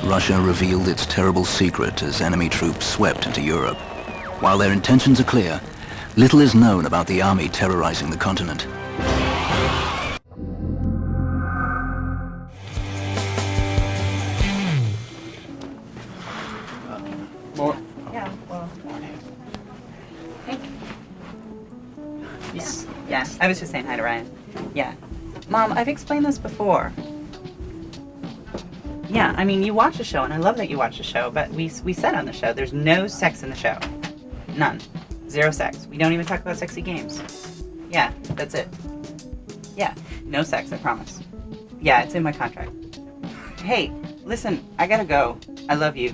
Russia revealed its terrible secret as enemy troops swept into Europe. While their intentions are clear, little is known about the army terrorizing the continent. More? Yeah, well. Yeah, I was just saying hi to Ryan. Yeah. Mom, I've explained this before. Yeah, I mean, you watch the show, and I love that you watch the show, but we said on the show, there's no sex in the show. None. Zero sex. We don't even talk about sexy games. Yeah, that's it. Yeah, no sex, I promise. Yeah, it's in my contract. Hey, listen, I gotta go. I love you.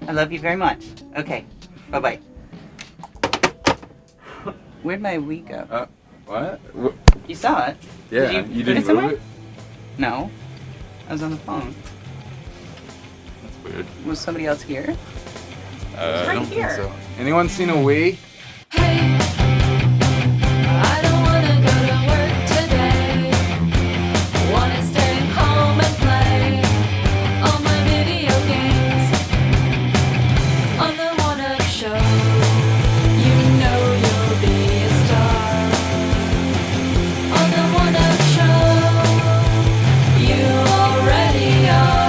I love you very much. Okay, bye-bye. Where'd my Wii go? What? You saw it? Yeah, Did you put didn't somewhere? move it? No. I was on the phone. That's weird. Was somebody else here? I right don't here. think so. Anyone seen a Wii? Hey, I don't wanna go to work today. Wanna stay home and play all my video games on the One Up Show. You know you'll be a star on the One Up Show. You already are.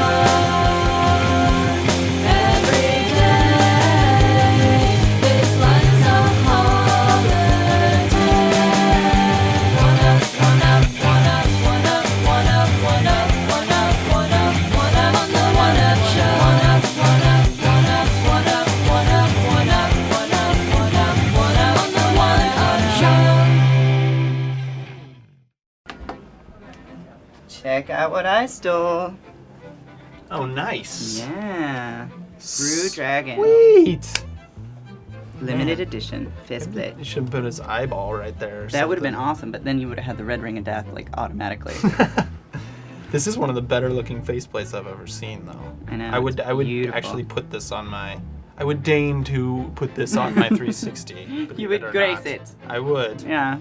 Every day, this life's a holiday. One up, one up, one up, one up, one up, one up, one up, one up, one up on the One Up Show. One up, one up, one up, one up, one up, one up, one up, one up, one up on the One Up Show. Check out what I stole. Oh, nice. Yeah. Brew Dragon. Sweet. Limited edition. Fist plate. You should put his eyeball right there. That would have been awesome, but then you would have had the red ring of death, like, automatically. This is one of the better looking faceplates I've ever seen, though. I know. I would Beautiful. actually put this on my. I would deign to put this on my 360. believe You would or grace not. it. I would. Yeah.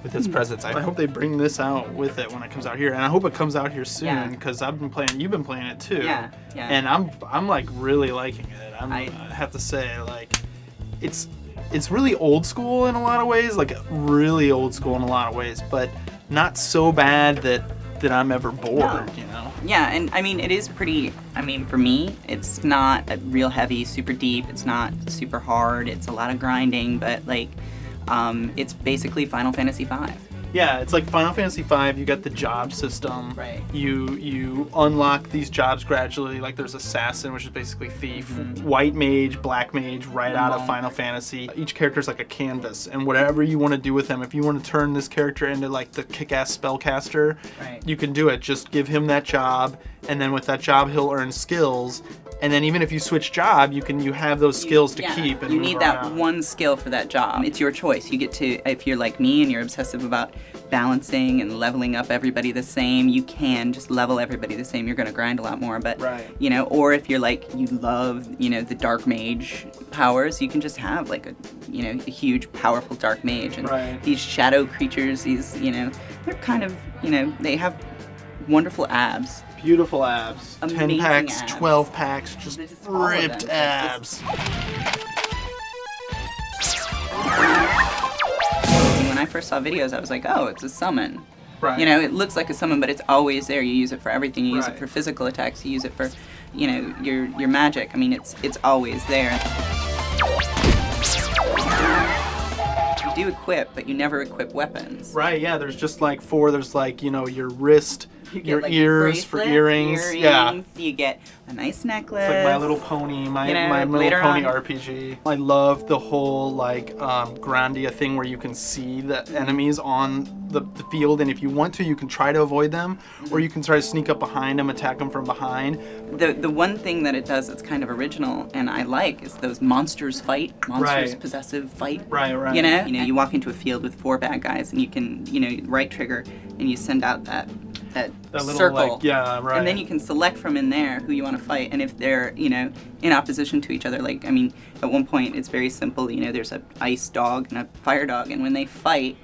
With its presence. I hope they bring this out with it when it comes out here, and I hope it comes out here soon Yeah. because I've been playing. You've been playing it too. Yeah, yeah. And I'm like really liking it. I I- have to say, like, it's really old school in a lot of ways, like really old school in a lot of ways, but not so bad that I'm ever bored. No. You know. Yeah, and I mean, it is pretty, I mean, for me, it's not a real heavy, super deep, it's not super hard, it's a lot of grinding, but like, it's basically Final Fantasy V. Yeah, it's like Final Fantasy V. You got the job system. Right. You unlock these jobs gradually. Like there's assassin, which is basically thief, white mage, black mage, right out of Monk. Final Fantasy. Each character's like a canvas, and whatever you want to do with them, if you want to turn this character into like the kick-ass spellcaster, Right. you can do it. Just give him that job, and then with that job, he'll earn skills. And then even if you switch job, you have those skills to Yeah, keep. And you move need that around. one skill for that job. It's your choice. You get to, if you're like me and you're obsessive about balancing and leveling up everybody the same, you can just level everybody the same. You're going to grind a lot more, but Right. you know, or if you're like, you love, you know, the dark mage powers, you can just have like a, you know, a huge powerful dark mage. And Right. these shadow creatures, these, you know, they're kind of, you know, they have wonderful abs. Beautiful abs. 10 Amazing packs, abs. 12 packs, just They're just all of ripped them. abs. When I first saw videos, I was like, oh, it's a summon. Right. You know, it looks like a summon, but it's always there. You use it for everything. You use Right. it for physical attacks. You use it for, you know, your magic. I mean, it's always there. You do equip, but you never equip weapons. Right, yeah, there's just like 4, there's like, you know, your wrist, You get, your like, ears for bracelet, earrings. Yeah. You get a nice necklace. It's like My Little Pony, my You know, My Little later Pony on- RPG. I love the whole like Grandia thing where you can see the enemies on the field, and if you want to, you can try to avoid them, or you can try to sneak up behind them, attack them from behind. The one thing that it does that's kind of original and I like is those monsters fight, monsters Right. possessive fight. Right, right. You know, you walk into a field with 4 bad guys and you can, you know, right trigger and you send out that That little, circle. like, yeah, right. And then you can select from in there who you want to fight, and if they're, you know, in opposition to each other, like, I mean, at one point it's very simple, you know, there's an ice dog and a fire dog, and when they fight,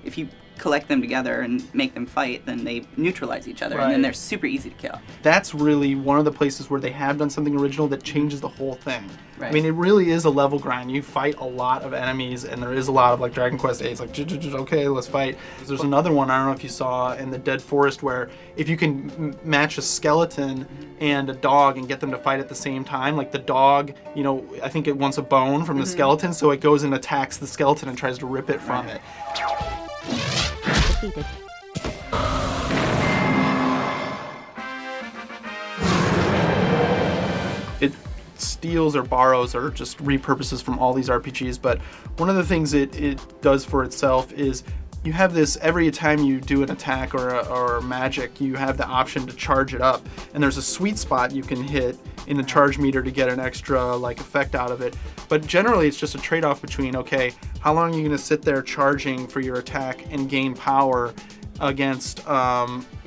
if you collect them together and make them fight, then they neutralize each other, and Right. then they're super easy to kill. That's really one of the places where they have done something original that changes the whole thing. Right. I mean, it really is a level grind. You fight a lot of enemies, and there is a lot of like Dragon Quest VIII. It's like, okay, let's fight. There's another one, I don't know if you saw, in the Dead Forest, where if you can match a skeleton and a dog and get them to fight at the same time, like the dog, you know, I think it wants a bone from the skeleton, so it goes and attacks the skeleton and tries to rip it from it. It steals or borrows or just repurposes from all these RPGs, but one of the things it does for itself is you have this, every time you do an attack or magic, you have the option to charge it up, and there's a sweet spot you can hit in the charge meter to get an extra like effect out of it. But generally it's just a trade-off between, okay, how long are you going to sit there charging for your attack and gain power against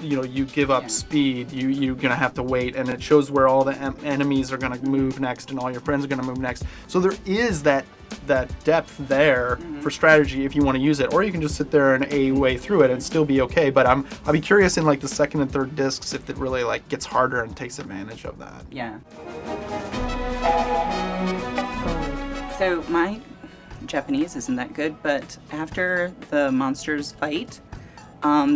you know, you give up speed, you're gonna have to wait, and it shows where all the enemies are gonna move next and all your friends are gonna move next. So there is that depth there for strategy if you want to use it, or you can just sit there and a way through it and still be okay. But I'll be curious in like the second and third discs if it really like gets harder and takes advantage of that. Yeah. So my Japanese isn't that good, but after the monsters fight,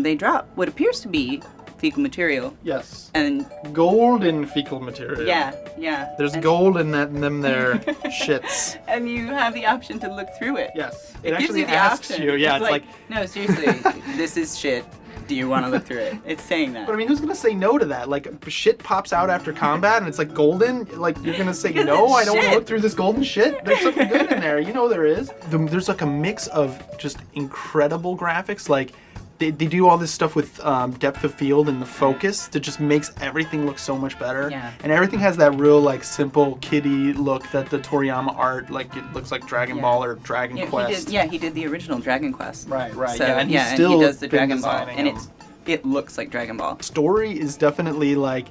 they drop what appears to be fecal material. Yes. And Golden fecal material. yeah. There's And- gold in them there shits. And you have the option to look through it. Yes. It gives actually you the asks option. you. Yeah, it's like no, seriously, this is shit. Do you want to look through it? It's saying that. but I mean, who's gonna say no to that? Like, shit pops out after combat, and it's like golden. Like, you're gonna say Because no? it's I don't want to shit. look through this golden shit. There's something good in there. You know there is. There's like a mix of just incredible graphics. Like, they do all this stuff with depth of field and the focus that just makes everything look so much better. Yeah. And everything has that real like simple kiddie look that the Toriyama art, like it looks like Dragon Ball or Dragon Quest. He did the original Dragon Quest. Right. So, yeah, and he's and still he does the been Dragon Ball, designing and them. it looks like Dragon Ball. Story is definitely like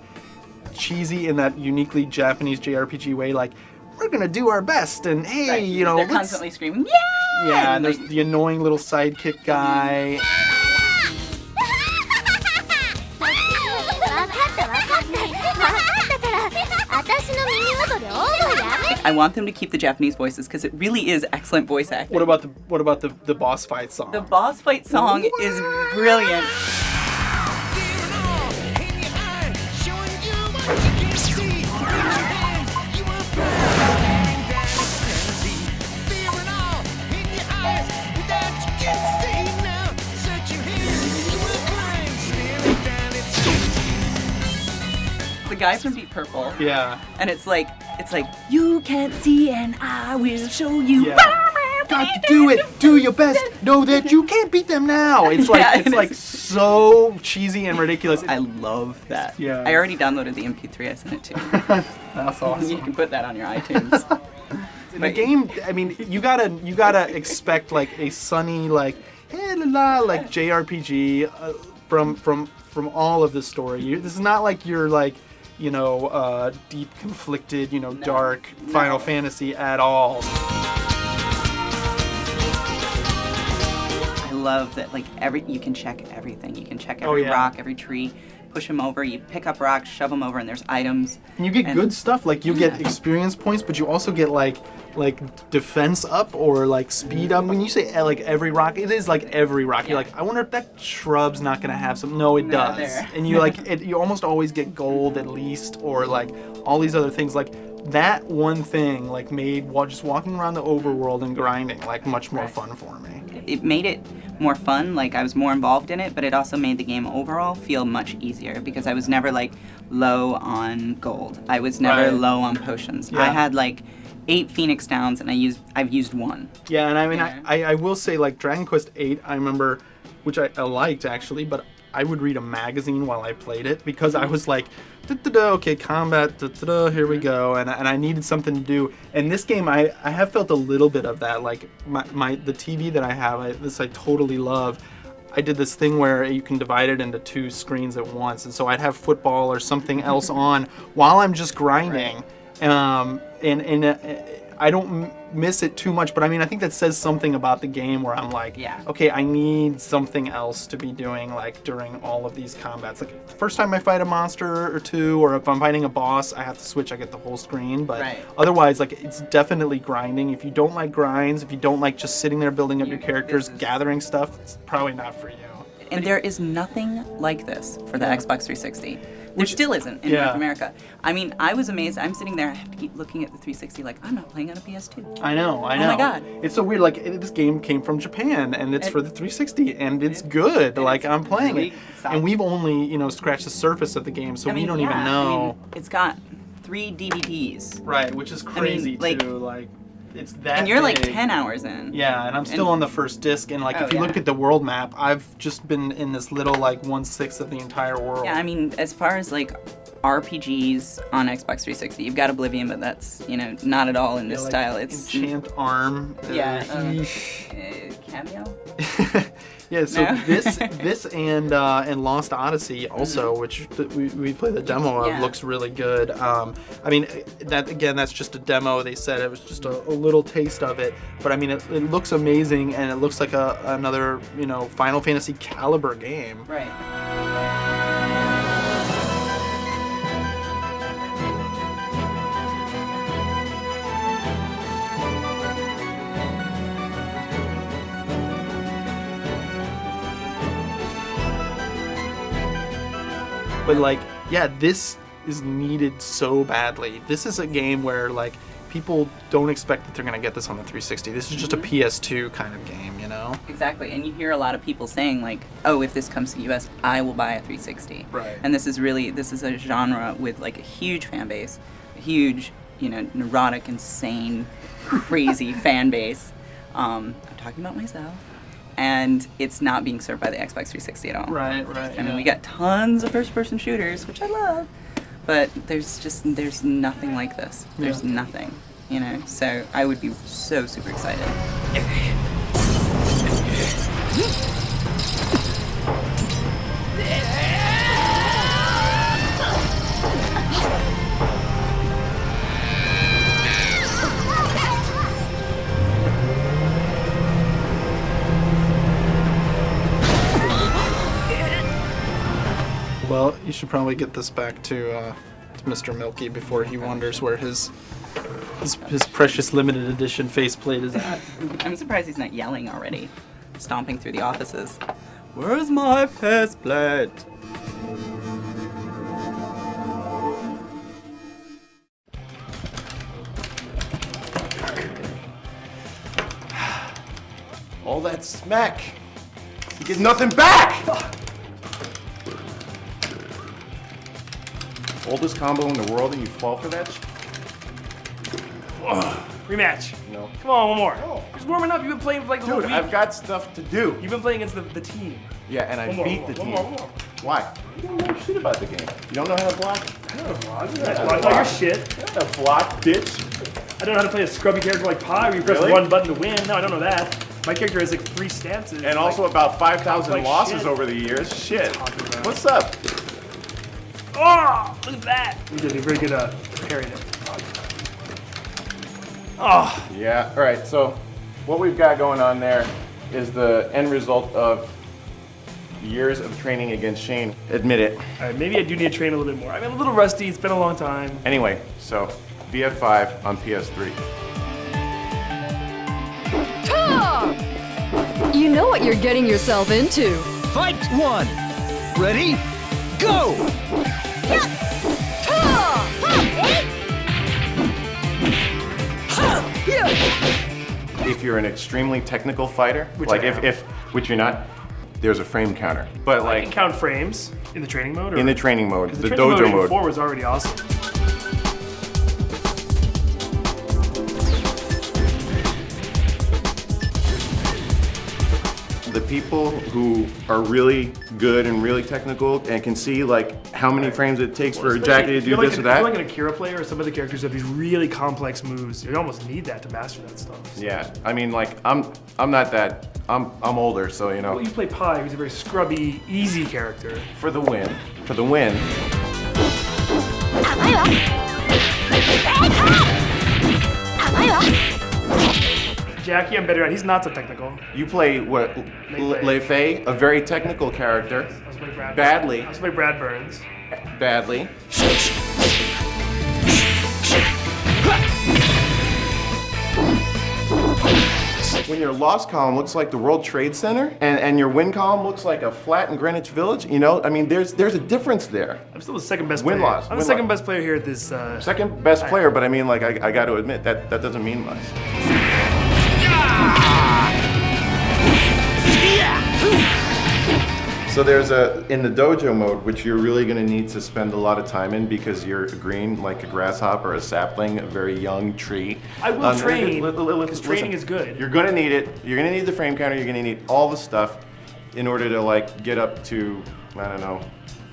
cheesy in that uniquely Japanese JRPG way. Like, we're gonna do our best, and hey, Right. you know, they're let's- constantly screaming, yeah! yeah. And there's the annoying little sidekick guy. I want them to keep the Japanese voices because it really is excellent voice acting. What about the boss fight song? The boss fight song is brilliant. The guy from Deep Purple, Yeah. and it's like you can't see and I will show you. Yeah. Got to do it. Do your best. Know that you can't beat them now. It's like Yeah, it's and like so cheesy and ridiculous. I love that. Yeah. I already downloaded the MP3. I sent it to you. That's You awesome. can put that on your iTunes. In the game, I mean, you gotta expect like a sunny like like JRPG from all of this story. This is not like you're like, you know, deep conflicted, you know, dark Final Fantasy at all. I love that, like, you can check everything. You can check Oh, every yeah. rock, every tree, push them over. You pick up rocks, shove them over, and there's items. And you get And- good stuff, like you get Yeah. experience points, but you also get like defense up or like speed up. When you say like every rock, it is like every rock. You're Yeah. like, I wonder if that shrub's not gonna have some. No, it No, does. there. And you like it. You almost always get gold at least, or like all these other things. Like that one thing like made just walking around the overworld and grinding like much more fun for me. It made it more fun, like I was more involved in it, but it also made the game overall feel much easier because I was never like low on gold. I was never Right. low on potions. Yeah. I had like 8 Phoenix Downs and I've used 1. Yeah, and I mean, Yeah. I will say, like, Dragon Quest VIII, I remember, which I liked, actually, but I would read a magazine while I played it, because I was like, da-da-da, okay, combat, da-da-da, here we go, and I needed something to do. And this game, I have felt a little bit of that, like, the TV that I have, this I totally love. I did this thing where you can divide it into 2 screens at once, and so I'd have football or something else on while I'm just grinding. And I don't miss it too much, but I mean, I think that says something about the game where I'm like, Yeah. okay, I need something else to be doing like during all of these combats. Like the first time I fight a monster or two, or if I'm fighting a boss, I have to switch, I get the whole screen, but Right. otherwise, like, it's definitely grinding. If you don't like grinds, if you don't like just sitting there building up your characters, gathering stuff, it's probably not for you. And there is nothing like this for the Xbox 360. There still isn't in yeah. North America. I mean, I was amazed. I'm sitting there, I have to keep looking at the 360 like, I'm not playing on a PS2. I know. Oh my God. It's so weird. Like, this game came from Japan, and it's for the 360, and it's good. Like, I'm playing really it. solid. And we've only, scratched the surface of the game, so I mean, we don't yeah, even know. I mean, it's got 3 DVDs. Right, which is crazy, like- too. Like, it's that And you're like big. 10 hours in. Yeah, and I'm still on the first disc, and like, Oh, if you yeah. look at the world map, I've just been in this little, like, 1/6 of the entire world. Yeah, I mean, as far as like RPGs on Xbox 360, you've got Oblivion, but that's, not at all in this like, style. It's Enchant Arm. Yeah, eesh. Cameo? Yeah, so No. this and Lost Odyssey also, which we played the demo of, Yeah. looks really good. I mean, that's just a demo. They said it was just a little taste of it, but I mean, it looks amazing, and it looks like another Final Fantasy caliber game. Right. But like, yeah, this is needed so badly. This is a game where like people don't expect that they're gonna get this on the 360. This is just a PS2 kind of game, Exactly, and you hear a lot of people saying like, "Oh, if this comes to the US, I will buy a 360." Right. And this is a genre with like a huge fan base, a huge, neurotic, insane, crazy fan base. I'm talking about myself, and it's not being served by the Xbox 360 at all. Right. I mean, we got tons of first-person shooters, which I love, but there's nothing like this. There's nothing, So I would be so super excited. Well, you should probably get this back to Mr. Milky before he wonders where his precious limited edition faceplate is at. I'm surprised he's not yelling already, stomping through the offices. Where's my faceplate? All that smack. You get nothing back! Oldest combo in the world and you fall for that? Rematch. No. Come on, one more. No. Just warming up. You've been playing for like the whole Dude, week. I've got stuff to do. You've been playing against the team. Yeah, and I One more, beat one the more, team. one more. Why? You don't know shit about the game. You don't know how to block? I don't know, Vlog. Yeah, Block all your shit. You don't know how to block, bitch. I don't know how to play a scrubby character like Pi where you press Really? one button to win. No, I don't know that. My character has like 3 stances. And also about 5,000 like losses shit. over the years. Shit. talking about? What's up? Oh, look at that. You did a very good parrying it. Oh, Yeah, all right, so what we've got going on there is the end result of years of training against Shane. Admit it. all right. Maybe I do need to train a little bit more. I'm a little rusty. It's been a long time. Anyway, so BF5 on PS3. You know what you're getting yourself into. Fight one! Ready? Go! If you're an extremely technical fighter, Which like I am. which you're not, there's a frame counter. But I like can count frames in the training mode. Or? in the training mode, 'Cause the training dojo mode mode. before was already awesome. The people who are really good and really technical and can see like how many frames it takes for Jackie to do this or If you're that. like an Akira player or some of the characters have these really complex moves. You almost need that to master that stuff. Yeah, I mean like I'm not that. I'm older, so you know. Well, you play Pi, who's a very scrubby, easy character. For the win. For the win. Jackie, I'm better at. He's not so technical. You play what? Lei Fei, a very technical character. I was playing Brad. Badly. I was playing Brad Burns. Badly. When your loss column looks like the World Trade Center and your win column looks like a flat in Greenwich Village, you know, I mean, there's a difference there. I'm still the second best Win player. loss. I'm Win the second loss. best player here at this. Second best player, but I mean, like, I got to admit that doesn't mean much. So there's in the dojo mode, which you're really going to need to spend a lot of time in because you're green like a grasshopper, a sapling, a very young tree. I will train, because listen, training is good. You're going to need it. You're going to need the frame counter. You're going to need all the stuff in order to like get up to, I don't know,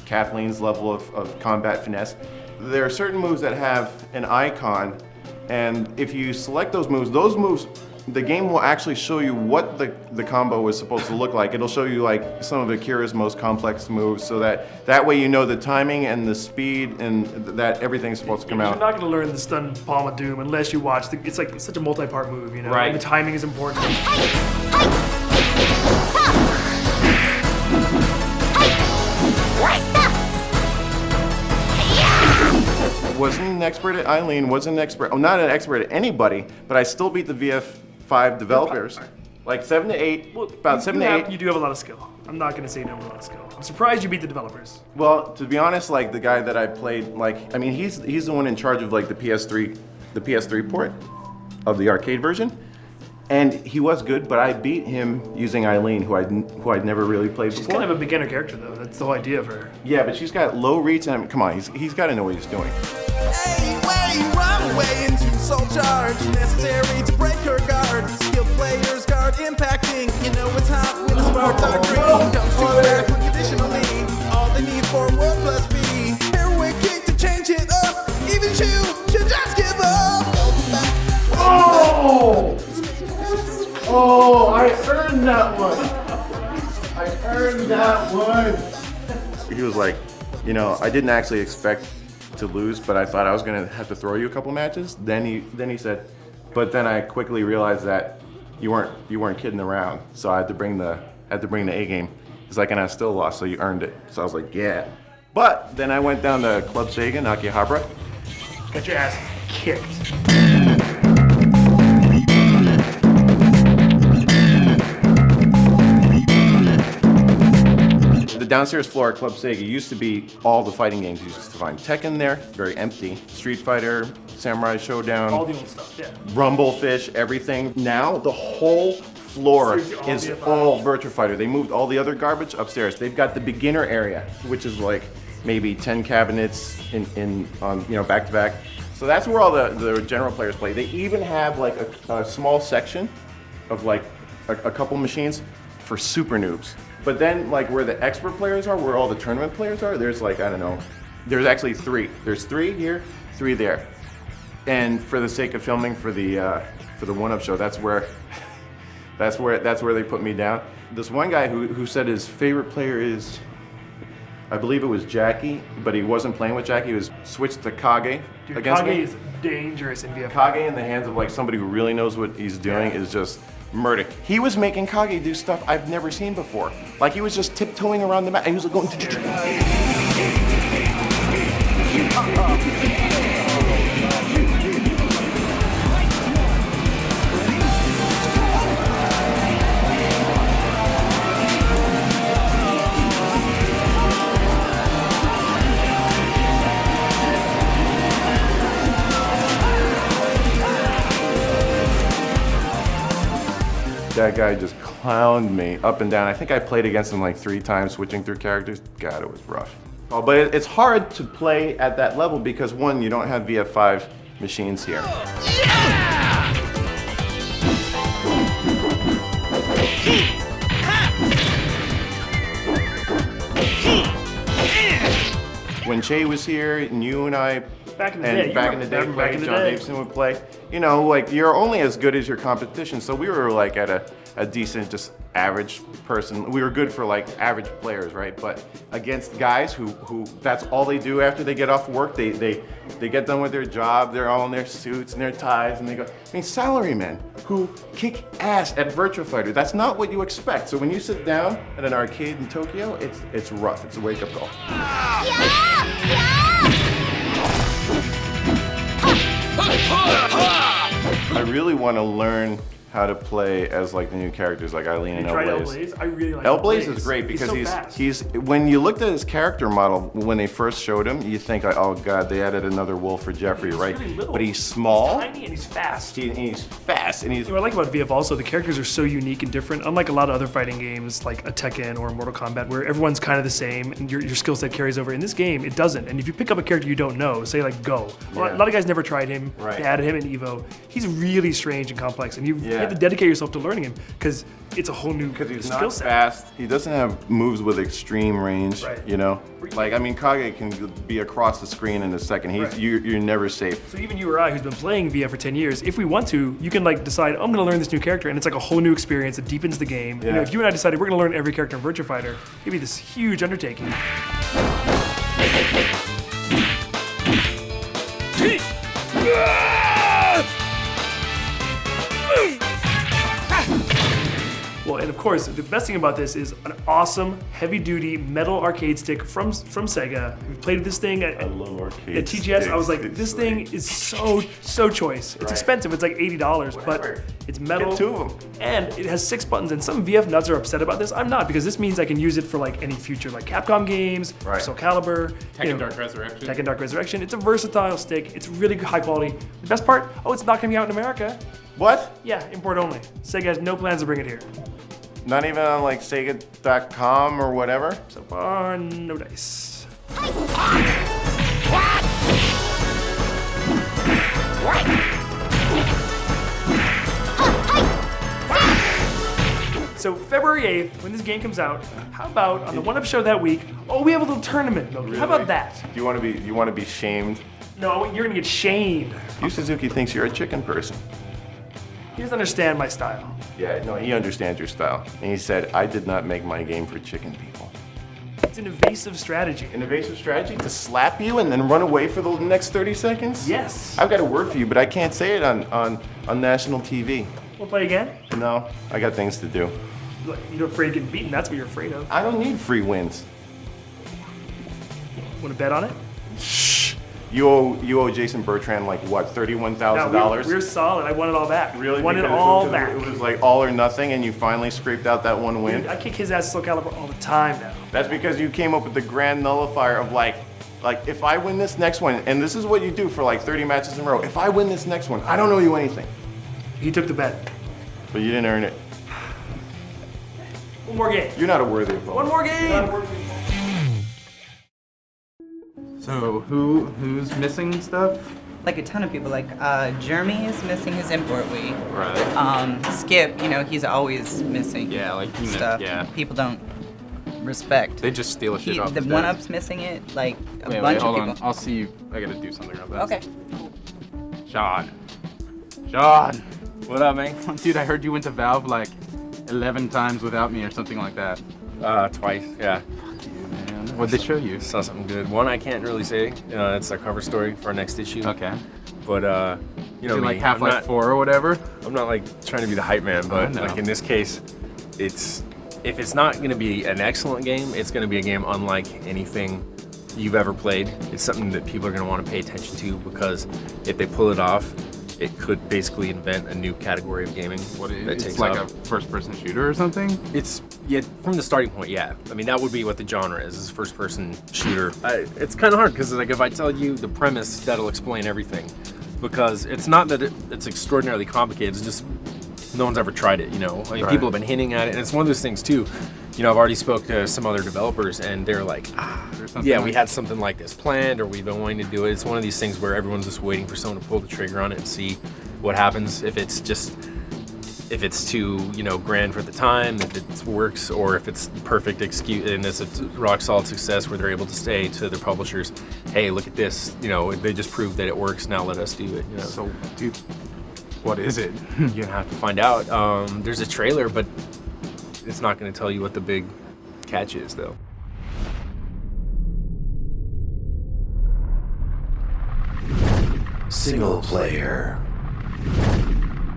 Kathleen's level of combat finesse. There are certain moves that have an icon, and if you select those moves, the game will actually show you what the combo is supposed to look like. It'll show you like some of Akira's most complex moves, so that way you know the timing and the speed and that everything's supposed to come out. You're not going to learn the stun Palm of Doom unless you watch. It's like such a multi-part move, you know. Right. And the timing is important. Wasn't an expert at Eileen, wasn't an expert, I'm not an expert at anybody, but I still beat the VF5 developers. Like 7 to 8, about 7 to 8. You do have a lot of skill. I'm not going to say you don't have a lot of skill. I'm surprised you beat the developers. Well, to be honest, like the guy that I played, like, I mean, he's the one in charge of like the PS3 port of the arcade version. And he was good, but I beat him using Eileen, who I'd never really played She's before. kind of a beginner character, though. That's the whole idea of her. Yeah, but she's got low reach, and come on, he's got to know what he's doing. Run away into soul charge, necessary to break her guard. Skilled players guard impacting. You know it's hot when the sparks are green. Comes to back unconditionally. All they need for world plus B. Heroic kick to change it up. Even you should just give up. Oh, I earned that one. He was like, you know, I didn't actually expect to lose, but I thought I was gonna have to throw you a couple matches. Then he said, but then I quickly realized that you weren't kidding around. So I had to bring the A game. He's like, and I still lost, so you earned it. So I was like, yeah. But then I went down to Club Sega in Akihabara. Got your ass kicked. The downstairs floor at Club Sega used to be all the fighting games. You used to find Tekken there, very empty. Street Fighter, Samurai Showdown, All the old stuff, yeah. Rumble Fish, everything. Now the whole floor Seriously, all is VFI. all Virtua Fighter. They moved all the other garbage upstairs. They've got the beginner area, which is like maybe 10 cabinets on back to back. So that's where all the general players play. They even have like a small section of like a couple machines for super noobs. But then like where the expert players are, where all the tournament players are, there's like, I don't know, there's actually 3. There's 3 here, 3 there. And for the sake of filming for the 1-Up show, that's where they put me down. This one guy who said his favorite player is, I believe it was Jackie, but he wasn't playing with Jackie. He was switched to Kage Dude, against Kage me. is dangerous in VF. Kage in the hands of like somebody who really knows what he's doing is just murder. He was making Kage do stuff I've never seen before. Like he was just tiptoeing around the map. He was like going. That guy just clowned me up and down. I think I played against him like 3 times, switching through characters. God, it was rough. Oh, but it's hard to play at that level because 1, you don't have VF5 machines here. When Che was here and you and I Back in the and day, you back in the remember day, back in the John day. Davison would play. You know, like you're only as good as your competition. So we were like at a decent, just average person. We were good for like average players, right? But against guys who that's all they do after they get off work, they get done with their job, they're all in their suits and their ties, and they go. I mean, salarymen who kick ass at Virtua Fighter. That's not what you expect. So when you sit down at an arcade in Tokyo, it's rough. It's a wake up call. I really want to learn how to play as like the new characters like Eileen and tried Hellblaze. I really like Hellblaze is great because so fast. he's when you looked at his character model when they first showed him, you think like, oh god, they added another wolf for Jeffrey, right? really little. But he's small. He's tiny and he's fast. He's fast and he's. What I like about VF also, the characters are so unique and different. Unlike a lot of other fighting games like a Tekken or a Mortal Kombat, where everyone's kind of the same and your skill set carries over. In this game, it doesn't. And if you pick up a character you don't know, say like Go, a lot of guys never tried him. Right. They added him in Evo. He's really strange and complex, and you have to dedicate yourself to learning him because it's a whole new Because he's skill not set. fast. He doesn't have moves with extreme range. Right. You know, like I mean, Kage can be across the screen in a second. You're never safe. So even you or I, who's been playing VF for 10 years, if we want to, you can like decide, I'm gonna learn this new character, and it's like a whole new experience. It deepens the game. You know, if you and I decided we're gonna learn every character in Virtua Fighter, it'd be this huge undertaking. Well, and of course, the best thing about this is an awesome, heavy-duty metal arcade stick from Sega. We played this thing at TGS. I was like, this thing is so choice. It's expensive. It's like $80, but it's metal. Get two of them. And it has 6 buttons. And some VF nuts are upset about this. I'm not, because this means I can use it for like any future like Capcom games, Soul Calibur, Tekken Dark Resurrection. Tekken Dark Resurrection. It's a versatile stick. It's really high quality. The best part, it's not gonna be out in America. What? Yeah, import only. Sega has no plans to bring it here. Not even on like Sega.com or whatever? So far, no dice. So February 8th, when this game comes out, how about on the One Up Show that week? Oh, we have a little tournament. Loki. How about that? Do you want to be shamed? No, you're gonna get shamed. Yu Suzuki thinks you're a chicken person. He doesn't understand my style. Yeah, no, he understands your style. And he said, I did not make my game for chicken people. It's an evasive strategy. An evasive strategy? To slap you and then run away for the next 30 seconds? Yes. I've got a word for you, but I can't say it on national TV. We'll play again? No, I got things to do. You're afraid of getting beaten. That's what you're afraid of. I don't need free wins. Want to bet on it? Shh. You owe Jason Bertrand like what, $31,000? No, we're solid. I won it all back. Really? Won it Because all back. It was like all or nothing, and you finally scraped out that one win. Dude, I kick his ass at Soul Calibur all the time now. That's because you came up with the grand nullifier of like if I win this next one, and this is what you do for like 30 matches in a row. If I win this next one, I don't owe you anything. He took the bet. But you didn't earn it. One more game. You're not a worthy opponent. One more game. So who's missing stuff? Like a ton of people. Like Jeremy is missing his import Wii. Right. Skip, he's always missing. Yeah, like stuff. Yeah. People don't respect. They just steal shit off The his One desk. Up's missing it. Like a Wait, bunch of hold people. on. I'll see you. I gotta do something about this. Okay. Sean. What up, man? Dude, I heard you went to Valve like 11 times without me or something like that. Twice, yeah. What'd they show you? Saw something good. One I can't really say. It's a cover story for our next issue. Okay. But Is it like me, Half-Life 4 or whatever? I'm not like trying to be the hype man, but know. like in this case, if it's not gonna be an excellent game, it's gonna be a game unlike anything you've ever played. It's something that people are gonna want to pay attention to because if they pull it off, it could basically invent a new category of gaming. It's like a first-person shooter or something? It's, yeah, from the starting point, yeah. I mean, that would be what the genre is first-person shooter. It's kind of hard, because like, if I tell you the premise, that'll explain everything. Because it's not that it's extraordinarily complicated, it's just no one's ever tried it, I mean, people have been hinting at it, and it's one of those things, too. I've already spoke to some other developers, and they're like, we had something like this planned, or we've been wanting to do it. It's one of these things where everyone's just waiting for someone to pull the trigger on it and see what happens. If it's just if it's too, you know, grand for the time, if it works, or if it's perfect excuse, and it's a rock solid success where they're able to say to their publishers, hey, look at this, you know, they just proved that it works, now let us do it, you know. So, dude, what is it? You have to find out. There's a trailer, but it's not going to tell you what the big catch is, though. Single player,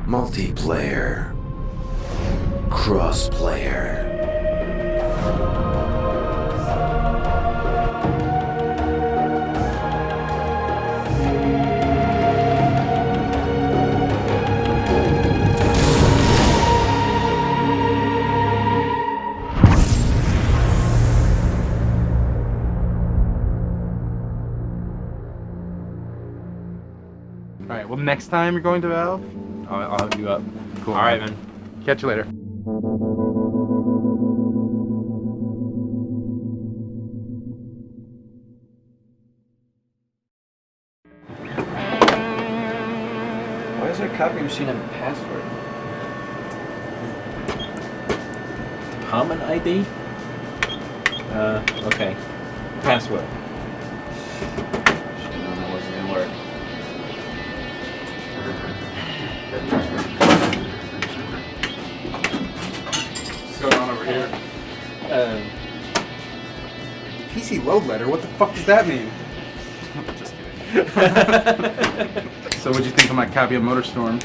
multiplayer, cross player. All right. Well, next time you're going to Valve, I'll hook you up. Cool. All right, man. Catch you later. Why is there a copy machine and password? Common ID? Okay. Password. Should've known that wasn't gonna work. What's going on over here? PC load letter? What the fuck does that mean? Just kidding. So what'd you think of my copy of Motorstorm?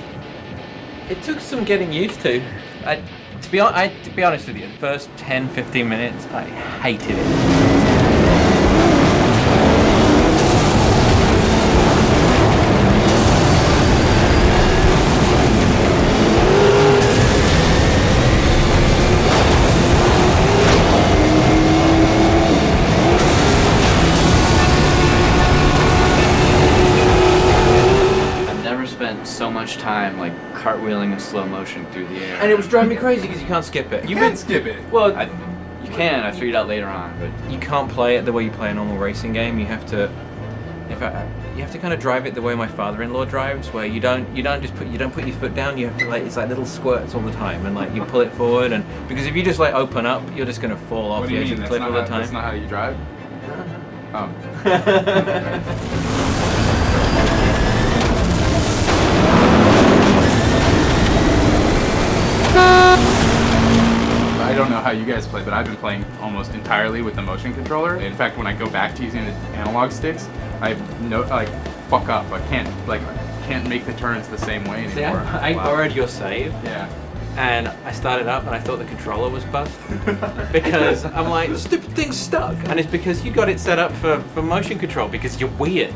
It took some getting used to. To be honest with you, the first 10-15 minutes, I hated it. So much time like cartwheeling in slow motion through the air, and it was driving me crazy because you can't skip it. You can skip it. Well, you can. I figured out later on, but you can't play it the way you play a normal racing game. You have to, you have to kind of drive it the way my father-in-law drives, where you don't put your foot down. You have to it's like little squirts all the time, and like you pull it forward, and because if you just like open up, you're just gonna fall off the edge of the cliff all the time. That's not how you drive? Oh. I don't know how you guys play, but I've been playing almost entirely with the motion controller. In fact, when I go back to using the analog sticks, I fuck up. I can't make the turns the same way anymore. See, I borrowed your save. Yeah. And I started up and I thought the controller was bugged because I'm like, the stupid thing's stuck. And it's because you got it set up for motion control because you're weird.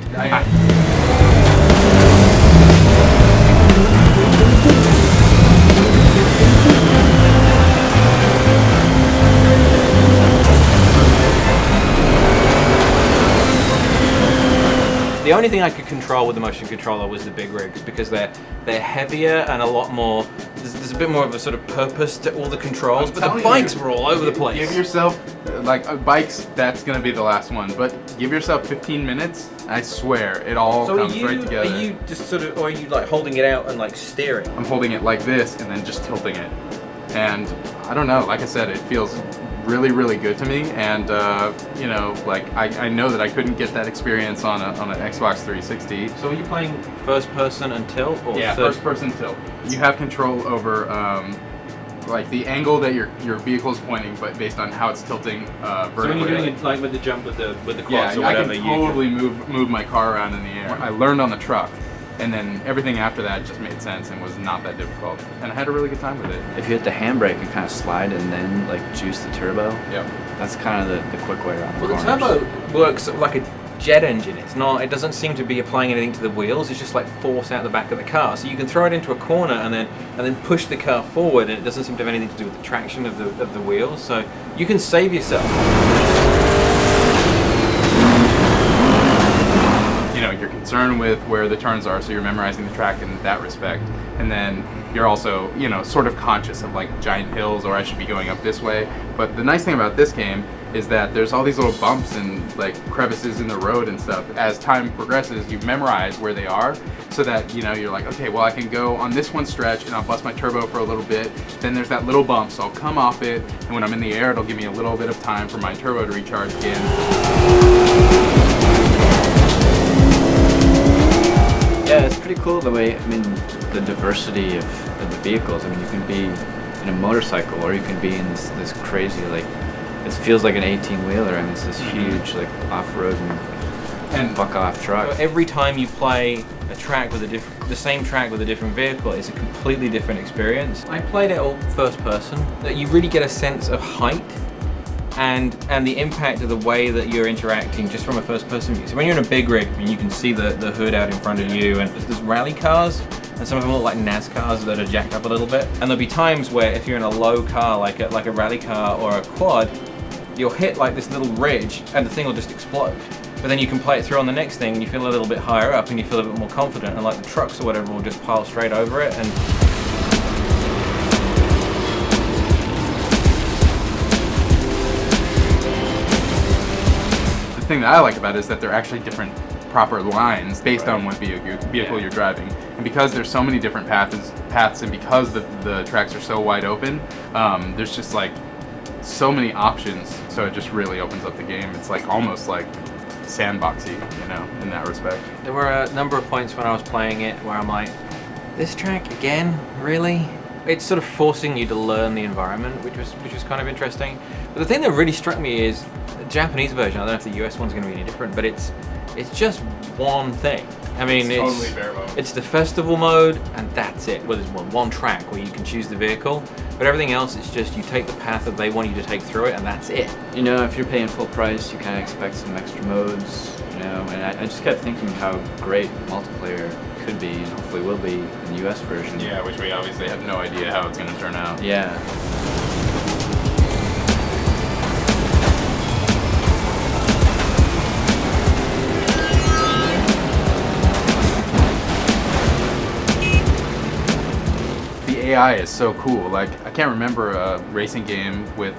The only thing I could control with the motion controller was the big rigs because they're heavier and a lot more. There's a bit more of a sort of purpose to all the controls, but the bikes were all over the place. Give yourself bikes. That's gonna be the last one, but give yourself 15 minutes. I swear, it all comes right together. Are you just sort of, or are you like holding it out and like steering? I'm holding it like this and then just tilting it, and I don't know. Like I said, it feels really, really good to me, and you know, like I know that I couldn't get that experience on an Xbox 360. So are you playing first person and tilt, or yeah, first person tilt? You have control over like the angle that your vehicle is pointing, but based on how it's tilting vertically. So when you're doing it like with the jump with the quads yeah, or whatever, I can totally move my car around in the air. I learned on the truck. And then everything after that just made sense and was not that difficult. And I had a really good time with it. If you hit the handbrake and kind of slide and then like juice the turbo, yep. That's kind of the quick way around the corners. Well, the turbo works like a jet engine. It's not. It doesn't seem to be applying anything to the wheels. It's just like force out the back of the car. So you can throw it into a corner and then push the car forward, and it doesn't seem to have anything to do with the traction of the wheels. So you can save yourself. You're concerned with where the turns are, so you're memorizing the track in that respect. And then you're also, sort of conscious of like giant hills, or I should be going up this way. But the nice thing about this game is that there's all these little bumps and like crevices in the road and stuff. As time progresses, you memorize where they are so that, you know, you're like, okay, well I can go on this one stretch and I'll bust my turbo for a little bit. Then there's that little bump, so I'll come off it, and when I'm in the air, it'll give me a little bit of time for my turbo to recharge again. Yeah, it's pretty cool the way, I mean, the diversity of the vehicles. I mean, you can be in a motorcycle or you can be in this crazy, like, it feels like an 18-wheeler. I mean, it's this huge, like, off-road and fuck-off truck. So every time you play a track with the same track with a different vehicle, it's a completely different experience. I played it all first person. That you really get a sense of height and the impact of the way that you're interacting just from a first person view. So when you're in a big rig, I mean, you can see the hood out in front of you, and there's rally cars, and some of them look like NASCARs that are jacked up a little bit. And there'll be times where if you're in a low car, like a rally car or a quad, you'll hit like this little ridge and the thing will just explode. But then you can play it through on the next thing and you feel a little bit higher up and you feel a bit more confident, and like the trucks or whatever will just pile straight over it. And the thing that I like about it is that they're actually different proper lines based on what vehicle you're driving. And because there's so many different paths and because the tracks are so wide open, there's just like so many options, so it just really opens up the game. It's like almost like sandboxy, you know, in that respect. there were a number of points when I was playing it where I'm like, this track again, really? It's sort of forcing you to learn the environment, which was kind of interesting. But the thing that really struck me is the Japanese version. I don't know if the US one's going to be any different, but it's just one thing. I mean, it's totally bare bones. It's the festival mode, and that's it. Well, there's one track where you can choose the vehicle, but everything else, it's just you take the path that they want you to take through it, and that's it. You know, if you're paying full price, you kind of expect some extra modes, you know, and I just kept thinking how great multiplayer could be, and hopefully will be in the US version. Yeah, which we obviously have no idea how it's going to turn out. Yeah. AI is so cool. Like, I can't remember a racing game with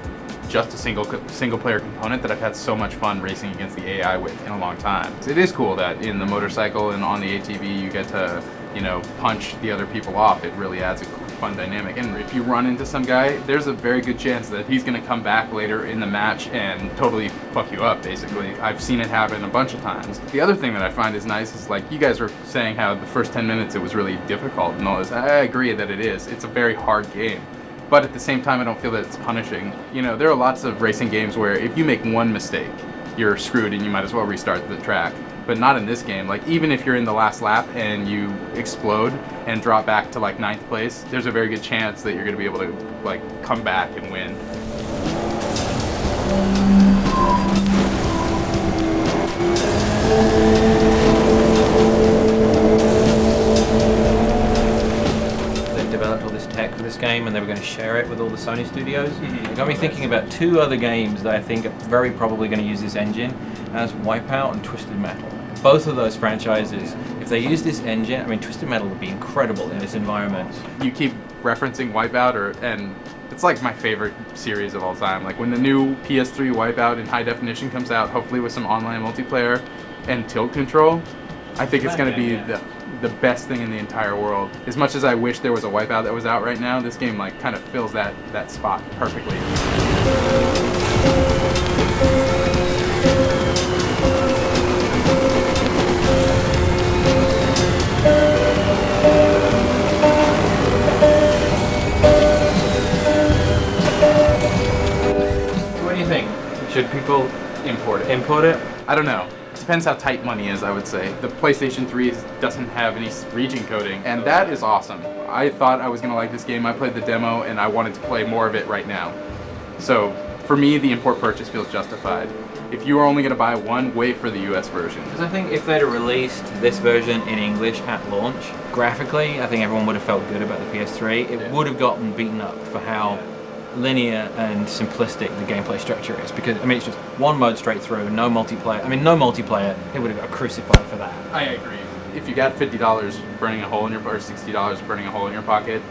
just a single player component that I've had so much fun racing against the AI with in a long time. It is cool that in the motorcycle and on the ATV you get to, you know, punch the other people off. It really adds a fun dynamic. And if you run into some guy, there's a very good chance that he's going to come back later in the match and totally fuck you up, basically. I've seen it happen a bunch of times. The other thing that I find is nice is, like, you guys were saying how the first 10 minutes it was really difficult and all this. I agree that it is. It's a very hard game. But at the same time, I don't feel that it's punishing. You know, there are lots of racing games where if you make one mistake, you're screwed and you might as well restart the track. But not in this game. Like, even if you're in the last lap and you explode and drop back to like 9th place, there's a very good chance that you're going to be able to like come back and win. They've developed all this tech for this game and they were going to share it with all the Sony studios. It got me thinking about two other games that I think are very probably going to use this engine, as Wipeout and Twisted Metal. Both of those franchises, if they use this engine, I mean, Twisted Metal would be incredible in this environment. You keep referencing Wipeout, and it's like my favorite series of all time. Like, when the new PS3 Wipeout in high definition comes out, hopefully with some online multiplayer and tilt control, I think it's going to be the best thing in the entire world. As much as I wish there was a Wipeout that was out right now, this game like kind of fills that spot perfectly. What do you think? Should people import it? Import it? I don't know. Depends how tight money is, I would say. The PlayStation 3 doesn't have any region coding, and that is awesome. I thought I was gonna like this game. I played the demo, and I wanted to play more of it right now. So, for me, the import purchase feels justified. If you are only gonna buy one, wait for the US version. Because I think if they'd have released this version in English at launch, graphically, I think everyone would have felt good about the PS3. It would have gotten beaten up for how linear and simplistic the gameplay structure is, because I mean it's just one mode straight through, no multiplayer. I mean, no multiplayer, it would have got crucified for that. I agree. If you got $50 burning a hole in your, or $60 burning a hole in your pocket,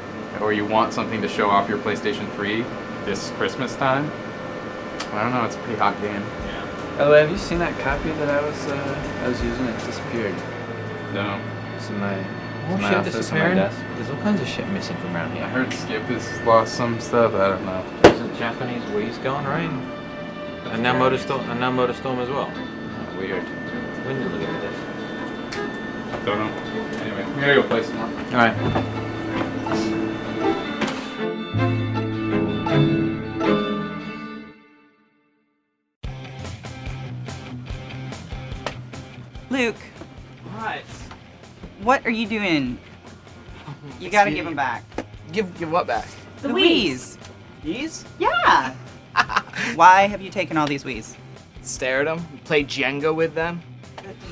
or you want something to show off your PlayStation 3 this Christmas time, I don't know. It's a pretty hot game. By the way, have you seen that copy that I was using? It disappeared. No. It's in my, More my shit office on my disappearing? desk. There's all kinds of shit missing from around I here. heard Skip has lost some stuff. I don't know. There's a Japanese Wii's gone, right? And now Motorstorm as well. Oh, weird. When did we look at this? Don't know. Anyway, we gotta go play some more. All right. Luke, What? what are you doing? You gotta give them back. Give what back? The Wii's. These? Yeah. Why have you taken all these Wii's? Stare at them. Play Jenga with them.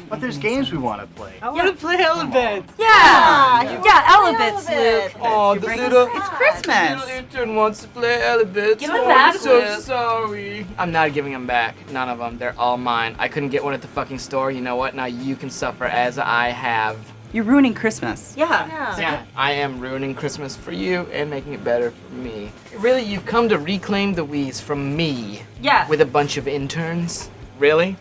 But there's games we want to play. I want to play Elements. Yeah, Elements, Luke. Oh, the little. It's Christmas. Little intern wants to play Elements. Give it Oh, back, I'm so Luke. sorry. I'm not giving them back. None of them. They're all mine. I couldn't get one at the fucking store. You know what? Now you can suffer as I have. You're ruining Christmas. Yeah, I am ruining Christmas for you and making it better for me. Really, you've come to reclaim the Wii's from me. Yeah. With a bunch of interns? Really?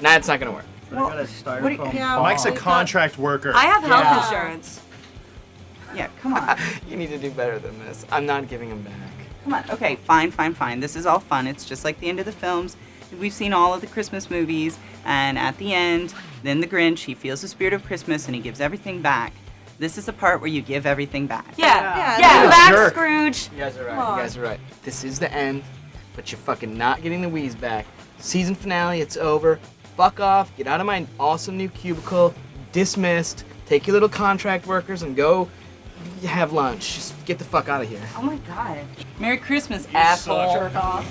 Nah, it's not gonna work. Well, gotta start what do from you- bottom. Mike's a contract worker. I have health insurance. Yeah, come on. You need to do better than this. I'm not giving them back. Come on. Okay, fine. This is all fun. It's just like the end of the films. We've seen all of the Christmas movies, and at the end, then the Grinch, he feels the spirit of Christmas and he gives everything back. This is the part where you give everything back. Yeah. You're a Back, jerk. Scrooge. You guys are right. You guys are right. This is the end, but you're fucking not getting the Wii's back. Season finale, it's over. Fuck off. Get out of my awesome new cubicle. Dismissed. Take your little contract workers and go have lunch. Just get the fuck out of here. Oh my god. Merry Christmas, asshole. Jerk off.